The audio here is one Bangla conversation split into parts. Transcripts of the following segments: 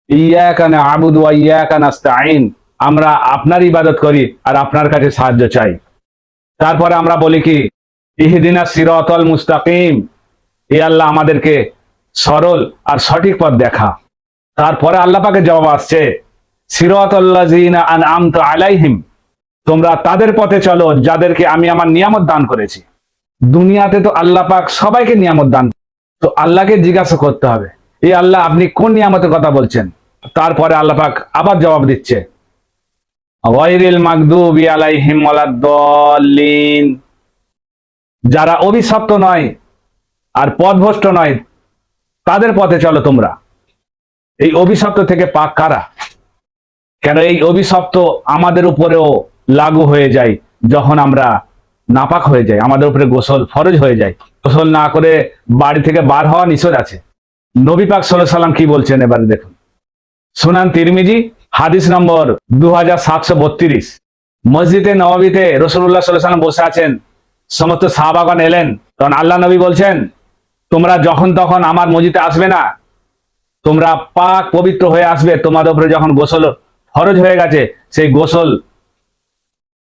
ইয়াকা না'বুদু ওয়া ইয়াকা নাস্তাঈন, আমরা আপনার ইবাদত করি আর আপনার কাছে সাহায্য চাই। তারপরে আমরা বলি কি, ইহদিনাস সিরাতাল মুস্তাকিম, হে আল্লাহ আমাদেরকে সরল আর সঠিক পথ দেখা। তারপরে আল্লাহ পাকের জবাব আসছে, সিরাতাল্লাযিনা আন'আমতা আলাইহিম, তোমরা তাদের পথে চলো যাদেরকে আমি আমার নিয়ামত দান করেছি। দুনিয়াতে তো আল্লাহ পাক সবাইকে নিয়ামত দান, তো আল্লাহকে জিজ্ঞাসা করতে হবে, এই আল্লাহ আপনি কোন নিয়ামতের কথা বলছেন? তারপরে আল্লাহ পাক আবার জবাব দিচ্ছে, গায়রিল মাগদুবি আলাইহিম ওয়ালাদ-দাল্লিন, যারা অভিশপ্ত নয় আর পথভ্রষ্ট নয় তাদের পথে চলো তোমরা। এই অভিশপ্ত থেকে পাক কারা? কেন এই অভিশপ্ত আমাদের উপরেও লাগু হয়ে যায় যখন আমরা নাপাক হয়ে যাই, আমাদের উপরে গোসল ফরজ হয়ে যায়। গোসল না করে বাড়ি থেকে বার হওয়া নিষেধ আছে। নবী পাক সাল্লাল্লাহু আলাইহি সাল্লাম কি বলছেন এবারে দেখুন। সুনান তিরমিজি হাদিস নম্বর 2732, মসজিদে নববীতে রাসূলুল্লাহ সাল্লাল্লাহু আলাইহি সাল্লাম বসে আছেন, সমস্ত সাহাবাগণ এলেন, তখন আল্লাহ নবী বলছেন, তোমরা যখন তখন আমার মসজিদে আসবে না, তোমরা পাক পবিত্র হয়ে আসবে, তোমাদের উপরে যখন গোসল ফরজ হয়ে গেছে সেই গোসল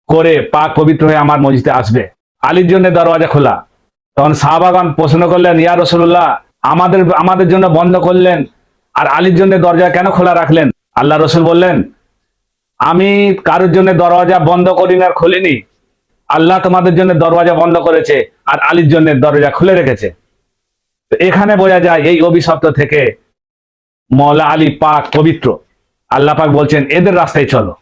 করে পাক পবিত্র হয়ে আমার মসজিদে আসবে। আলীর জন্য দরওয়াজা খোলা। তখন সাহাবাগণ প্রশ্ন করলেন, ইয়া রাসূলুল্লাহ, আমাদের জন্য বন্ধ করলেন আর আলীর জন্য দরজা কেন খোলা রাখলেন? আল্লাহ রসুল বললেন, আমি কারোর জন্য দরওয়াজা বন্ধ করিনি আর খুলিনি, আল্লাহ তোমাদের জন্য দরওয়াজা বন্ধ করেছে আর আলীর জন্য দরজা খুলে রেখেছে। তো এখানে বোঝা যায় এই অভিশপ্ত থেকে মওলা আলী পাক পবিত্র। আল্লাহ পাক বলছেন এদের রাস্তায় চলো।